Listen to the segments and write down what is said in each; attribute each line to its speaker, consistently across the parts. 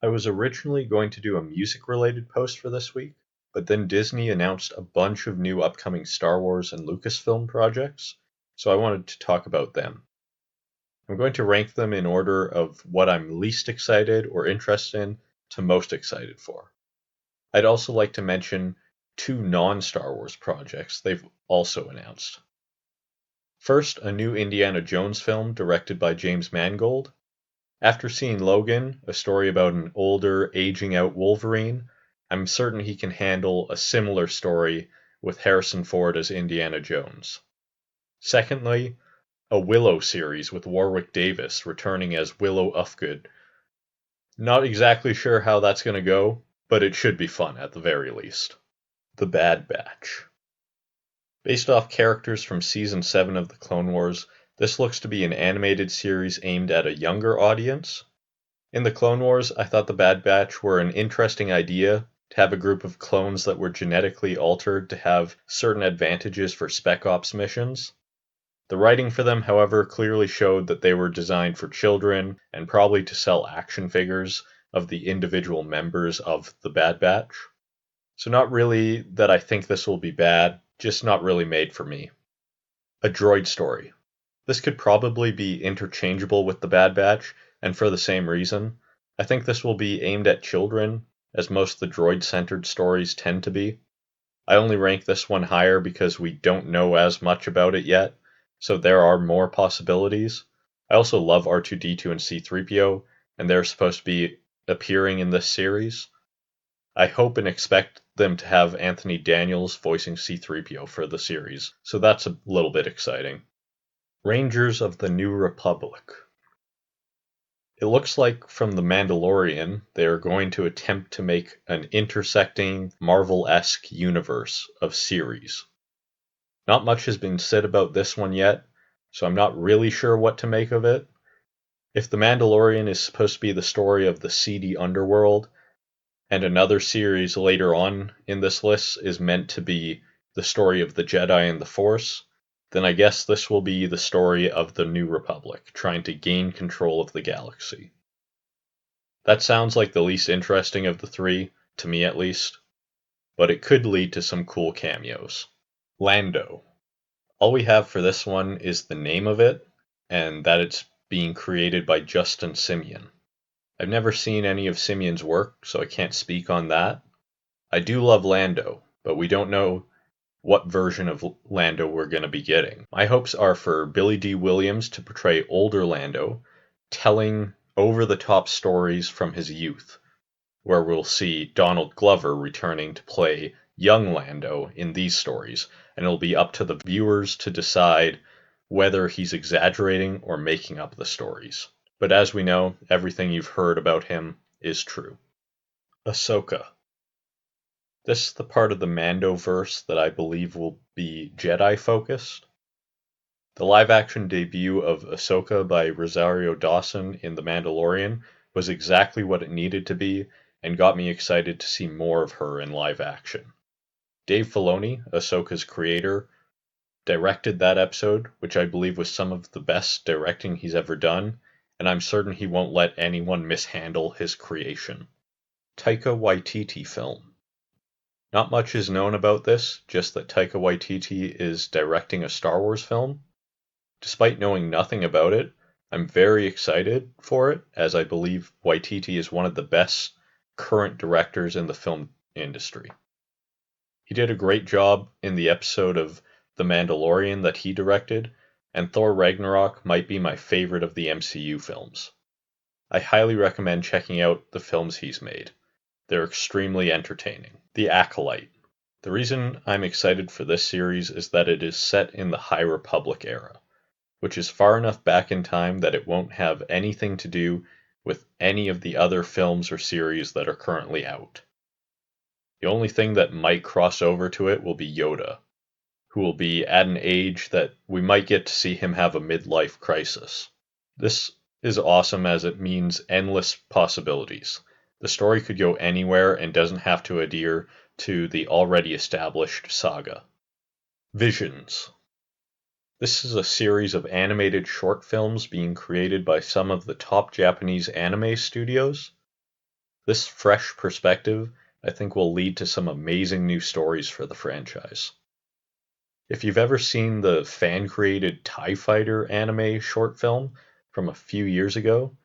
Speaker 1: I was originally going to do a music-related post for this week, but then Disney announced a bunch of new upcoming Star Wars and Lucasfilm projects, so I wanted to talk about them. I'm going to rank them in order of what I'm least excited or interested in to most excited for. I'd also like to mention two non-Star Wars projects they've also announced. First, a new Indiana Jones film directed by James Mangold. After seeing Logan, a story about an older, aging out Wolverine, I'm certain he can handle a similar story with Harrison Ford as Indiana Jones. Secondly, a Willow series with Warwick Davis returning as Willow Ufgood. Not exactly sure how that's going to go, but it should be fun at the very least. The Bad Batch. Based off characters from Season 7 of the Clone Wars, this looks to be an animated series aimed at a younger audience. In the Clone Wars, I thought the Bad Batch were an interesting idea to have a group of clones that were genetically altered to have certain advantages for Spec Ops missions. The writing for them, however, clearly showed that they were designed for children and probably to sell action figures of the individual members of the Bad Batch. So not really that I think this will be bad, just not really made for me. A droid story. This could probably be interchangeable with the Bad Batch, and for the same reason. I think this will be aimed at children, as most of the droid-centered stories tend to be. I only rank this one higher because we don't know as much about it yet, so there are more possibilities. I also love R2-D2 and C-3PO, and they're supposed to be appearing in this series. I hope and expect them to have Anthony Daniels voicing C-3PO for the series, so that's a little bit exciting. Rangers of the New Republic. It looks like from The Mandalorian, they are going to attempt to make an intersecting Marvel-esque universe of series. Not much has been said about this one yet, so I'm not really sure what to make of it. If The Mandalorian is supposed to be the story of the seedy underworld, and another series later on in this list is meant to be the story of the Jedi and the Force, then I guess this will be the story of the New Republic, trying to gain control of the galaxy. That sounds like the least interesting of the three, to me at least, but it could lead to some cool cameos. Lando. All we have for this one is the name of it, and that it's being created by Justin Simien. I've never seen any of Simien's work, so I can't speak on that. I do love Lando, but we don't know what version of Lando we're going to be getting. My hopes are for Billy D. Williams to portray older Lando, telling over-the-top stories from his youth, where we'll see Donald Glover returning to play young Lando in these stories, and it'll be up to the viewers to decide whether he's exaggerating or making up the stories. But as we know, everything you've heard about him is true. Ahsoka. This is the part of the Mandoverse that I believe will be Jedi-focused. The live-action debut of Ahsoka by Rosario Dawson in The Mandalorian was exactly what it needed to be, and got me excited to see more of her in live action. Dave Filoni, Ahsoka's creator, directed that episode, which I believe was some of the best directing he's ever done, and I'm certain he won't let anyone mishandle his creation. Taika Waititi film. Not much is known about this, just that Taika Waititi is directing a Star Wars film. Despite knowing nothing about it, I'm very excited for it, as I believe Waititi is one of the best current directors in the film industry. He did a great job in the episode of The Mandalorian that he directed, and Thor Ragnarok might be my favorite of the MCU films. I highly recommend checking out the films he's made. They're extremely entertaining. The Acolyte. The reason I'm excited for this series is that it is set in the High Republic era, which is far enough back in time that it won't have anything to do with any of the other films or series that are currently out. The only thing that might cross over to it will be Yoda, who will be at an age that we might get to see him have a midlife crisis. This is awesome as it means endless possibilities. The story could go anywhere and doesn't have to adhere to the already established saga. Visions. This is a series of animated short films being created by some of the top Japanese anime studios. This fresh perspective, I think, will lead to some amazing new stories for the franchise. If you've ever seen the fan-created TIE Fighter anime short film from a few years ago,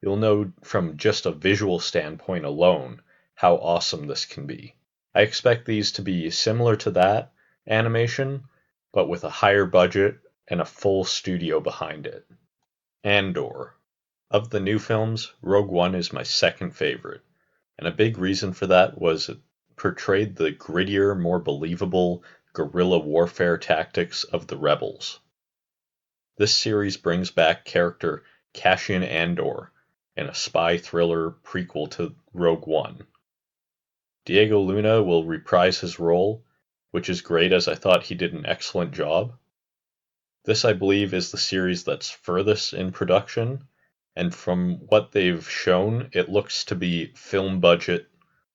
Speaker 1: you'll know from just a visual standpoint alone how awesome this can be. I expect these to be similar to that animation, but with a higher budget and a full studio behind it. Andor. Of the new films, Rogue One is my second favorite, and a big reason for that was it portrayed the grittier, more believable guerrilla warfare tactics of the rebels. This series brings back character Cassian Andor in a spy thriller prequel to Rogue One. Diego Luna will reprise his role, which is great as I thought he did an excellent job. This, I believe, is the series that's furthest in production, and from what they've shown, it looks to be film budget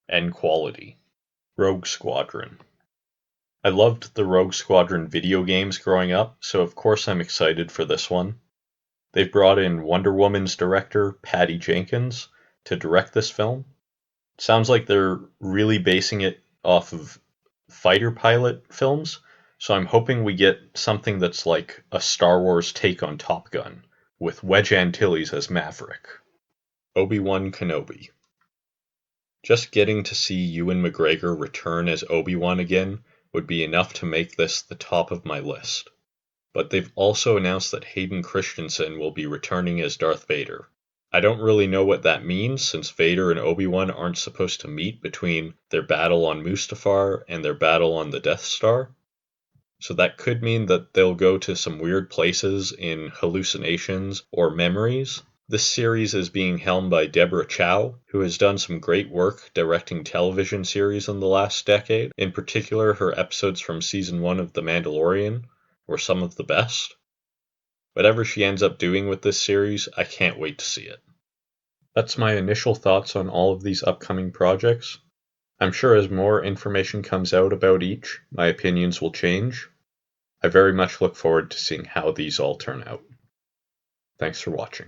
Speaker 1: and quality. Rogue Squadron. I loved the Rogue Squadron video games growing up, so of course I'm excited for this one. They've brought in Wonder Woman's director, Patty Jenkins, to direct this film. Sounds like they're really basing it off of fighter pilot films, so I'm hoping we get something that's like a Star Wars take on Top Gun, with Wedge Antilles as Maverick. Obi-Wan Kenobi. Just getting to see Ewan McGregor return as Obi-Wan again would be enough to make this the top of my list. But they've also announced that Hayden Christensen will be returning as Darth Vader. I don't really know what that means, since Vader and Obi-Wan aren't supposed to meet between their battle on Mustafar and their battle on the Death Star. So that could mean that they'll go to some weird places in hallucinations or memories. This series is being helmed by Deborah Chow, who has done some great work directing television series in the last decade. In particular, her episodes from season 1 of The Mandalorian were some of the best. Whatever she ends up doing with this series, I can't wait to see it. That's my initial thoughts on all of these upcoming projects. I'm sure as more information comes out about each, my opinions will change. I very much look forward to seeing how these all turn out. Thanks for watching.